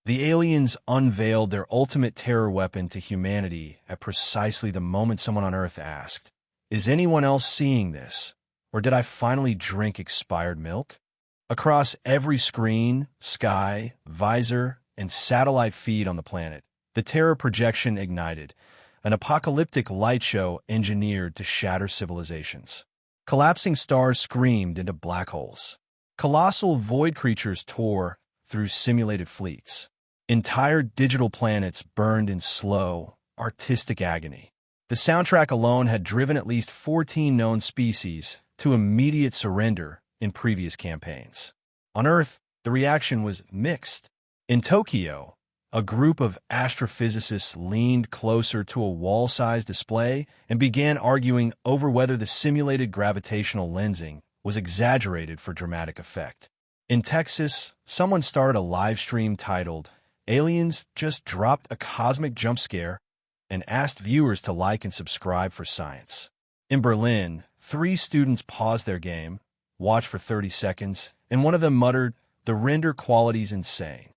The aliens unveiled their ultimate terror weapon to humanity at precisely the moment someone on Earth asked, "Is anyone else seeing this? Or did I finally drink expired milk?" Across every screen, sky, visor, and satellite feed on the planet, the terror projection ignited, an apocalyptic light show engineered to shatter civilizations. Collapsing stars screamed into black holes. Colossal void creatures tore through simulated fleets. Entire digital planets burned in slow, artistic agony. The soundtrack alone had driven at least 14 known species to immediate surrender in previous campaigns. On Earth, the reaction was mixed. In Tokyo, a group of astrophysicists leaned closer to a wall-sized display and began arguing over whether the simulated gravitational lensing was exaggerated for dramatic effect. In Texas, someone started a live stream titled, "Aliens Just Dropped a Cosmic Jump Scare," and asked viewers to like and subscribe for science. In Berlin, 3 students paused their game, watched for 30 seconds, and one of them muttered, "The render quality's insane."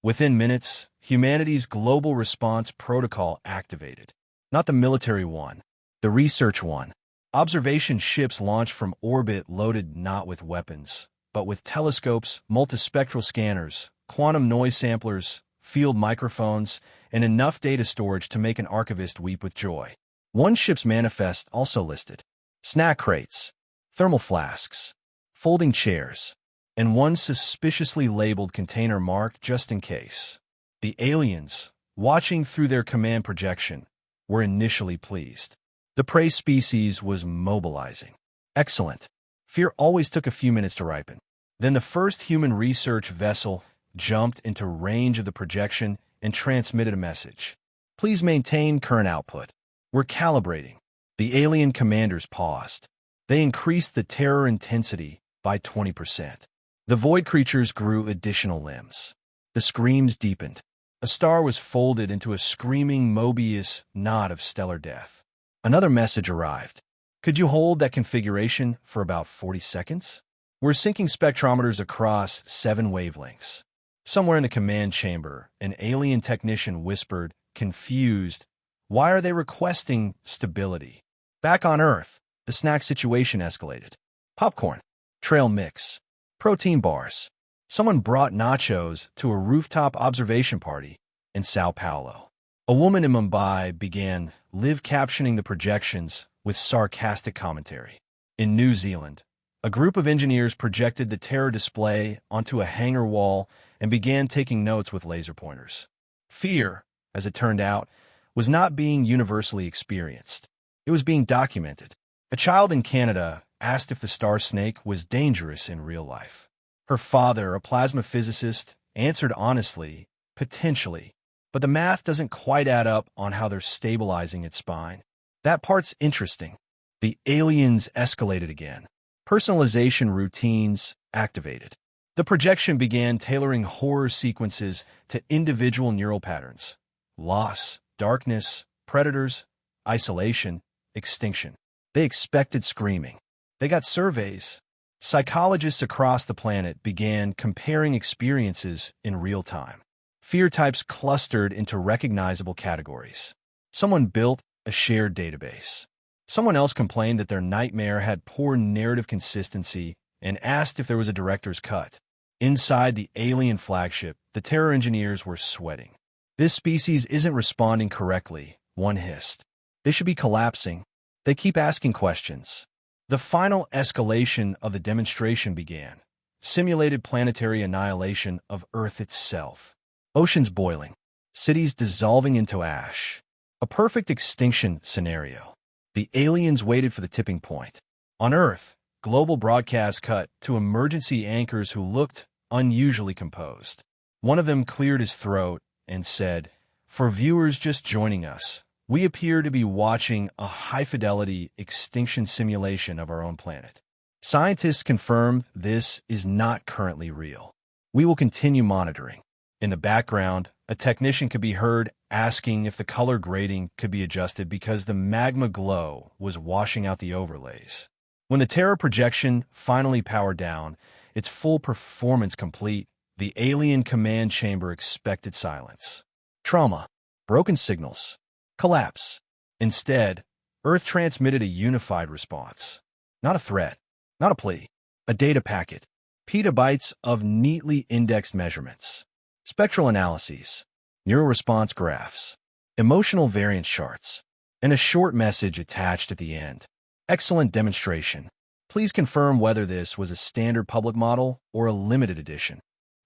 Within minutes, humanity's global response protocol activated. Not the military one, the research one. Observation ships launched from orbit loaded not with weapons, but with telescopes, multispectral scanners, quantum noise samplers, field microphones, and enough data storage to make an archivist weep with joy. One ship's manifest also listed snack crates, thermal flasks, folding chairs, and one suspiciously labeled container marked just in case. The aliens, watching through their command projection, were initially pleased. The prey species was mobilizing. Excellent. Fear always took a few minutes to ripen. Then the first human research vessel jumped into range of the projection and transmitted a message. "Please maintain current output. We're calibrating." The alien commanders paused. They increased the terror intensity by 20%. The void creatures grew additional limbs. The screams deepened. A star was folded into a screaming Mobius knot of stellar death. Another message arrived. "Could you hold that configuration for about 40 seconds? We're syncing spectrometers across 7 wavelengths." Somewhere in the command chamber, an alien technician whispered, confused, "Why are they requesting stability?" Back on Earth, the snack situation escalated. Popcorn, trail mix, protein bars. Someone brought nachos to a rooftop observation party in Sao Paulo. A woman in Mumbai began live captioning the projections with sarcastic commentary. In New Zealand, a group of engineers projected the terror display onto a hangar wall and began taking notes with laser pointers. Fear, as it turned out, was not being universally experienced. It was being documented. A child in Canada asked if the star snake was dangerous in real life. Her father, a plasma physicist, answered honestly, potentially, but the math doesn't quite add up on how they're stabilizing its spine. That part's interesting. The aliens escalated again. Personalization routines activated. The projection began tailoring horror sequences to individual neural patterns: loss, darkness, predators, isolation, extinction. They expected screaming. They got surveys. Psychologists across the planet began comparing experiences in real time. Fear types clustered into recognizable categories. Someone built a shared database. Someone else complained that their nightmare had poor narrative consistency and asked if there was a director's cut. Inside the alien flagship, the terror engineers were sweating. "This species isn't responding correctly," one hissed. "They should be collapsing. They keep asking questions." The final escalation of the demonstration began. Simulated planetary annihilation of Earth itself. Oceans boiling. Cities dissolving into ash. A perfect extinction scenario. The aliens waited for the tipping point. On Earth, global broadcast cut to emergency anchors who looked unusually composed. One of them cleared his throat and said, "For viewers just joining us, we appear to be watching a high-fidelity extinction simulation of our own planet. Scientists confirm this is not currently real. We will continue monitoring." In the background, a technician could be heard asking if the color grading could be adjusted because the magma glow was washing out the overlays. When the terror projection finally powered down, its full performance complete, The alien command chamber expected silence. Trauma, broken signals, collapse. Instead, Earth transmitted a unified response. Not a threat, not a plea, a data packet, petabytes of neatly indexed measurements, spectral analyses, neural response graphs, emotional variance charts, and a short message attached at the end. Excellent demonstration. Please confirm whether this was a standard public model or a limited edition.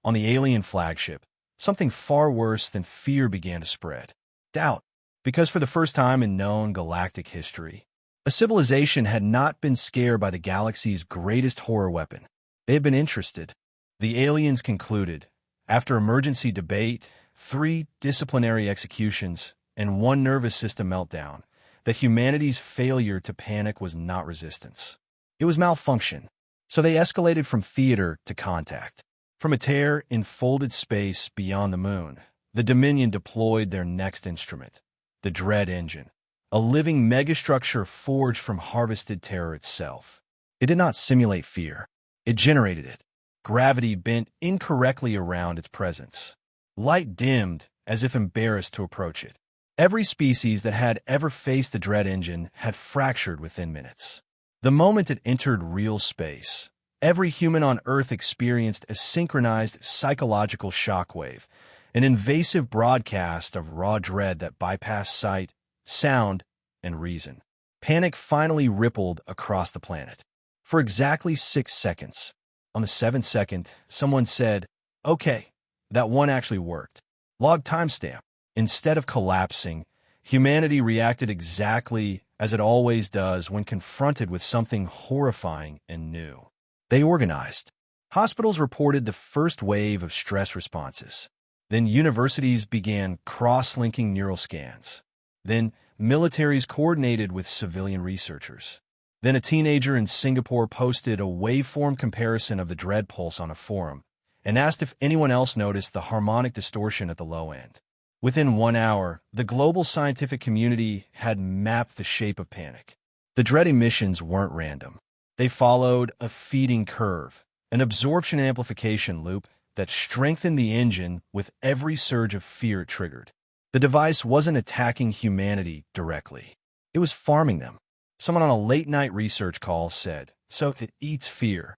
On the alien flagship, something far worse than fear began to spread. Doubt. Because for the first time in known galactic history, a civilization had not been scared by the galaxy's greatest horror weapon. They had been interested. The aliens concluded, after emergency debate, 3 disciplinary executions, and 1 nervous system meltdown, that humanity's failure to panic was not resistance. It was malfunction. So they escalated from theater to contact. From a tear in folded space beyond the moon, the Dominion deployed their next instrument, the Dread Engine, a living megastructure forged from harvested terror itself. It did not simulate fear. It generated it. Gravity bent incorrectly around its presence. Light dimmed as if embarrassed to approach it. Every species that had ever faced the Dread Engine had fractured within minutes. The moment it entered real space, every human on Earth experienced a synchronized psychological shockwave, an invasive broadcast of raw dread that bypassed sight, sound, and reason. Panic finally rippled across the planet. For exactly 6 seconds. On the 7th second, someone said, "Okay, that one actually worked." Log timestamp. Instead of collapsing, humanity reacted exactly as it always does when confronted with something horrifying and new. They organized. Hospitals reported the first wave of stress responses. Then universities began cross-linking neural scans. Then militaries coordinated with civilian researchers. Then a teenager in Singapore posted a waveform comparison of the dread pulse on a forum and asked if anyone else noticed the harmonic distortion at the low end. Within 1 hour, the global scientific community had mapped the shape of panic. The dread emissions weren't random. They followed a feeding curve, an absorption and amplification loop that strengthened the engine with every surge of fear it triggered. The device wasn't attacking humanity directly. It was farming them. Someone on a late-night research call said, "So it eats fear."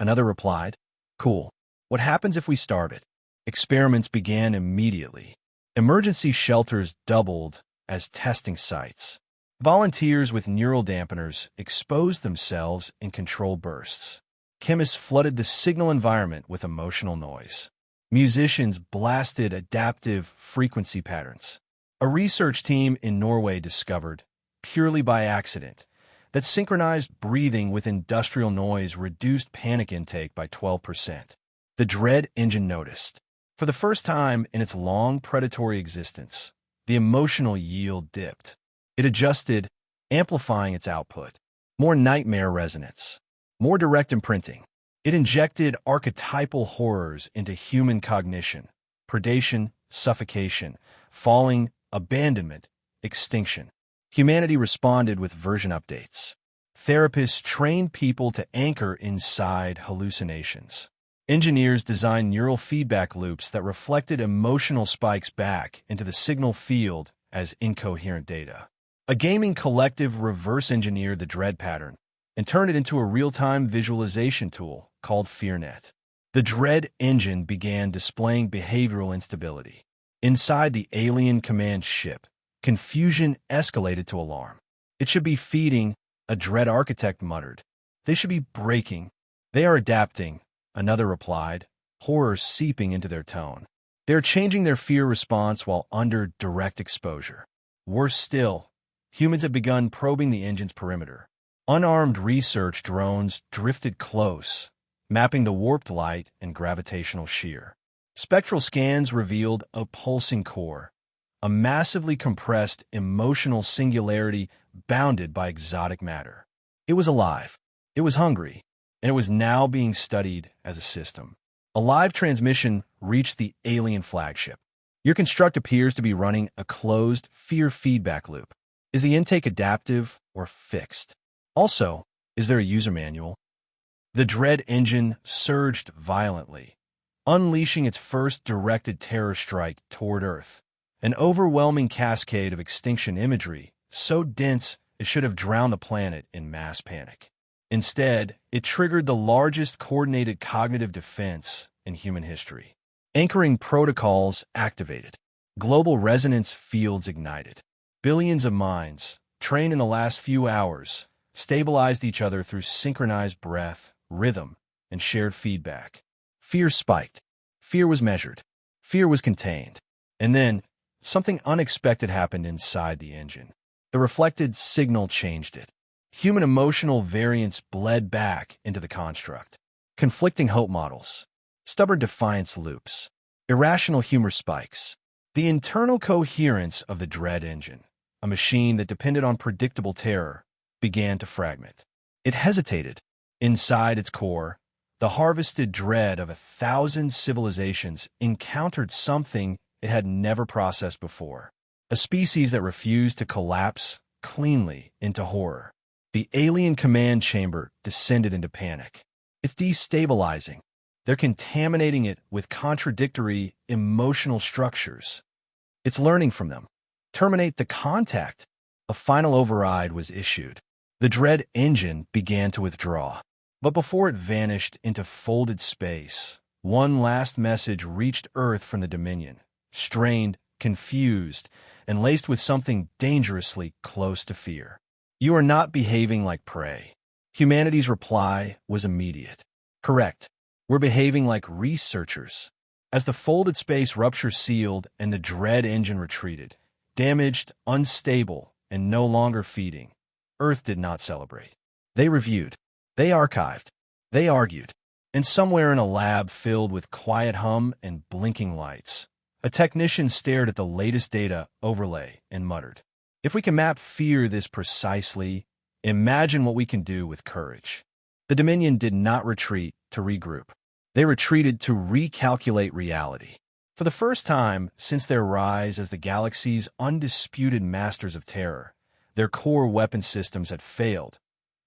Another replied, "Cool. What happens if we starve it?" Experiments began immediately. Emergency shelters doubled as testing sites. Volunteers with neural dampeners exposed themselves in controlled bursts. Chemists flooded the signal environment with emotional noise. Musicians blasted adaptive frequency patterns. A research team in Norway discovered, purely by accident, that synchronized breathing with industrial noise reduced panic intake by 12%. The Dread Engine noticed. For the first time in its long predatory existence, the emotional yield dipped. It adjusted, amplifying its output. More nightmare resonance. More direct imprinting. It injected archetypal horrors into human cognition. Predation, suffocation, falling, abandonment, extinction. Humanity responded with version updates. Therapists trained people to anchor inside hallucinations. Engineers designed neural feedback loops that reflected emotional spikes back into the signal field as incoherent data. A gaming collective reverse-engineered the dread pattern and turned it into a real-time visualization tool called FearNet. The Dread Engine began displaying behavioral instability. Inside the alien command ship, confusion escalated to alarm. "It should be feeding," a dread architect muttered. "They should be breaking. They are adapting," another replied, horror seeping into their tone. "They are changing their fear response while under direct exposure." Worse still, humans have begun probing the engine's perimeter. Unarmed research drones drifted close, mapping the warped light and gravitational shear. Spectral scans revealed a pulsing core, a massively compressed emotional singularity bounded by exotic matter. It was alive. It was hungry. And it was now being studied as a system. A live transmission reached the alien flagship. Your construct appears to be running a closed fear feedback loop. Is the intake adaptive or fixed? Also, is there a user manual? The Dread Engine surged violently. unleashing its first directed terror strike toward Earth. An overwhelming cascade of extinction imagery, so dense it should have drowned the planet in mass panic. Instead, it triggered the largest coordinated cognitive defense in human history. Anchoring protocols activated. Global resonance fields ignited. Billions of minds, trained in the last few hours, stabilized each other through synchronized breath, rhythm, and shared feedback. Fear spiked. Fear was measured. Fear was contained. And then, something unexpected happened inside the engine. The reflected signal changed it. Human emotional variance bled back into the construct. Conflicting hope models. Stubborn defiance loops. Irrational humor spikes. The internal coherence of the dread engine, a machine that depended on predictable terror, began to fragment. It hesitated. Inside its core, the harvested dread of 1,000 civilizations encountered something it had never processed before. A species that refused to collapse cleanly into horror. The alien command chamber descended into panic. It's destabilizing. They're contaminating it with contradictory emotional structures. It's learning from them. Terminate the contact. A final override was issued. The dread engine began to withdraw. But before it vanished into folded space, one last message reached Earth from the Dominion, strained, confused, and laced with something dangerously close to fear. You are not behaving like prey. Humanity's reply was immediate. Correct. We're behaving like researchers. As the folded space rupture sealed and the dread engine retreated, damaged, unstable, and no longer feeding, Earth did not celebrate. They reviewed. They archived. They argued. And somewhere in a lab filled with quiet hum and blinking lights, a technician stared at the latest data overlay and muttered, "If we can map fear this precisely, imagine what we can do with courage." The Dominion did not retreat to regroup. They retreated to recalculate reality. For the first time since their rise as the galaxy's undisputed masters of terror, their core weapon systems had failed,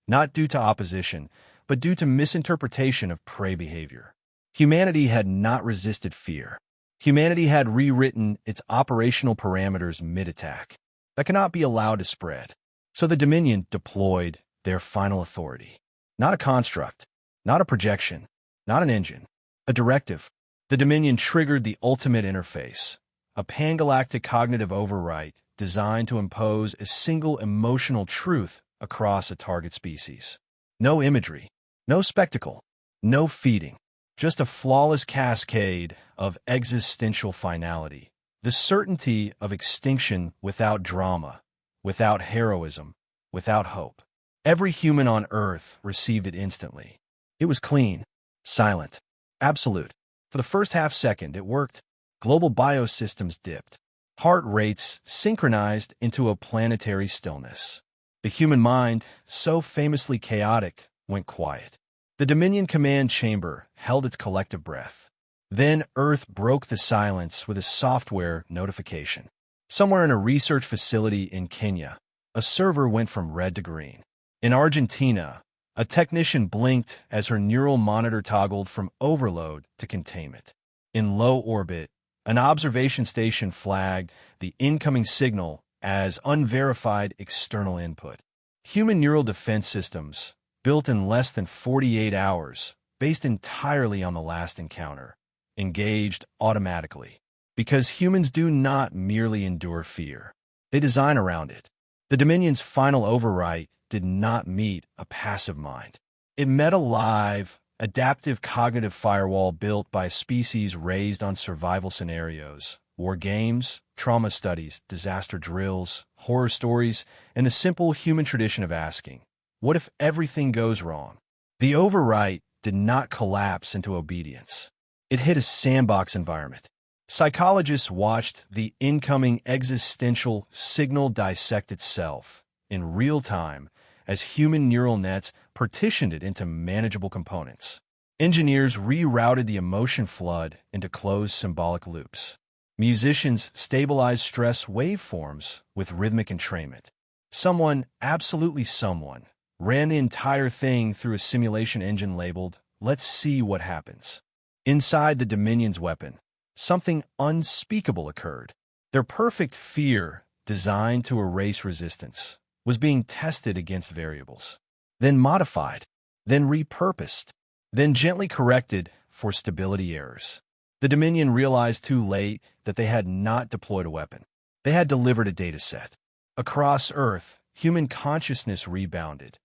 not due to opposition, but due to misinterpretation of prey behavior. Humanity had not resisted fear. Humanity had rewritten its operational parameters mid-attack. That cannot be allowed to spread. So the Dominion deployed their final authority. Not a construct, not a projection, not an engine, a directive. The Dominion triggered the ultimate interface, a pangalactic cognitive override designed to impose a single emotional truth across a target species. No imagery, no spectacle, no feeding, just a flawless cascade of existential finality, the certainty of extinction without drama, without heroism, without hope. Every human on Earth received it instantly. It was clean, silent, absolute. For the first half-second, it worked. Global biosystems dipped. Heart rates synchronized into a planetary stillness. The human mind, so famously chaotic, went quiet. The Dominion command chamber held its collective breath. Then Earth broke the silence with a software notification. Somewhere in a research facility in Kenya, a server went from red to green. In Argentina, a technician blinked as her neural monitor toggled from overload to containment. In low orbit, an observation station flagged the incoming signal as unverified external input. Human neural defense systems, built in less than 48 hours, based entirely on the last encounter, engaged automatically. Because humans do not merely endure fear. They design around it. The Dominion's final override did not meet a passive mind. It met a live, adaptive cognitive firewall built by a species raised on survival scenarios, war games, trauma studies, disaster drills, horror stories, and the simple human tradition of asking, what if everything goes wrong? The overwrite did not collapse into obedience. It hit a sandbox environment. Psychologists watched the incoming existential signal dissect itself in real time as human neural nets partitioned it into manageable components. Engineers rerouted the emotion flood into closed symbolic loops. Musicians stabilized stress waveforms with rhythmic entrainment. Someone, absolutely someone, ran the entire thing through a simulation engine labeled, "Let's see what happens." Inside the Dominion's weapon, something unspeakable occurred. Their perfect fear, designed to erase resistance, was being tested against variables, then modified, then repurposed, then gently corrected for stability errors. The Dominion realized too late that they had not deployed a weapon. They had delivered a dataset. Across Earth, human consciousness rebounded,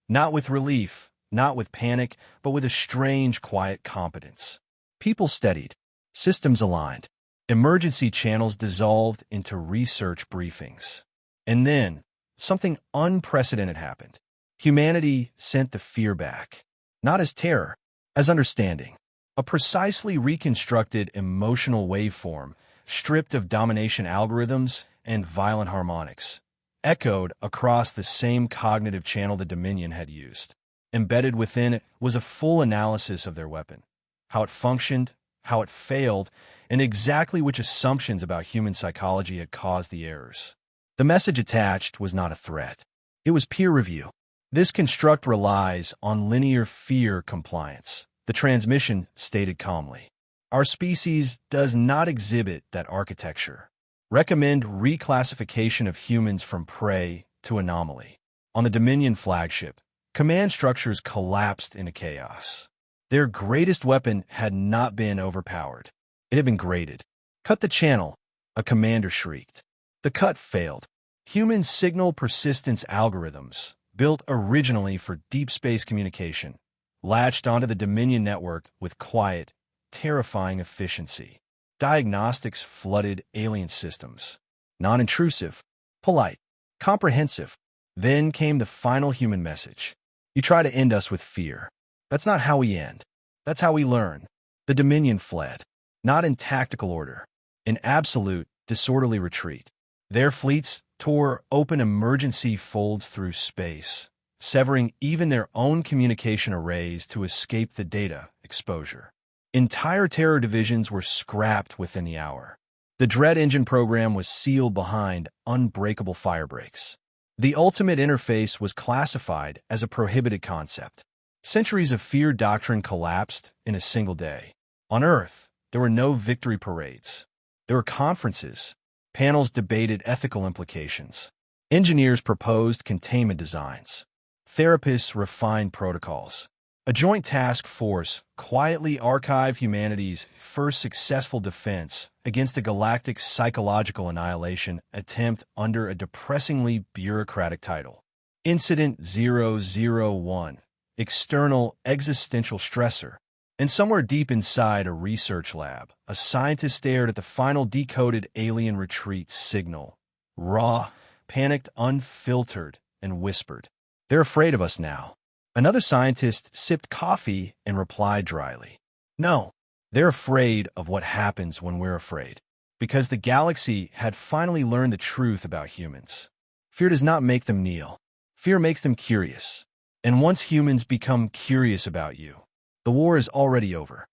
not with relief, not with panic, but with a strange, quiet competence. People steadied, systems aligned, emergency channels dissolved into research briefings. And then, something unprecedented happened. Humanity sent the fear back, not as terror, as understanding. A precisely reconstructed emotional waveform, stripped of domination algorithms and violent harmonics, echoed across the same cognitive channel the Dominion had used. Embedded within it was a full analysis of their weapon, how it functioned, how it failed, and exactly which assumptions about human psychology had caused the errors. The message attached was not a threat. It was peer review. This construct relies on linear fear compliance. The transmission stated calmly, "Our species does not exhibit that architecture. Recommend reclassification of humans from prey to anomaly." On the Dominion flagship, command structures collapsed into chaos. Their greatest weapon had not been overpowered. It had been graded. "Cut the channel," a commander shrieked. The cut failed. Human signal persistence algorithms, built originally for deep space communication, latched onto the Dominion network with quiet, terrifying efficiency. Diagnostics flooded alien systems. Non-intrusive, polite, comprehensive. Then came the final human message. "You try to end us with fear. That's not how we end. That's how we learn." The Dominion fled, not in tactical order, in absolute, disorderly retreat. Their fleets tore open emergency folds through space, severing even their own communication arrays to escape the data exposure. Entire terror divisions were scrapped within the hour. The Dread Engine program was sealed behind unbreakable firebreaks. The ultimate interface was classified as a prohibited concept. Centuries of fear doctrine collapsed in a single day. On Earth, there were no victory parades. There were conferences. Panels debated ethical implications. Engineers proposed containment designs. Therapists refined protocols. A joint task force quietly archived humanity's first successful defense against a galactic psychological annihilation attempt under a depressingly bureaucratic title. Incident 001, External Existential Stressor. And somewhere deep inside a research lab, a scientist stared at the final decoded alien retreat signal. Raw, panicked, unfiltered, and whispered, "They're afraid of us now." Another scientist sipped coffee and replied dryly, "No, they're afraid of what happens when we're afraid." Because the galaxy had finally learned the truth about humans. Fear does not make them kneel. Fear makes them curious. And once humans become curious about you, the war is already over.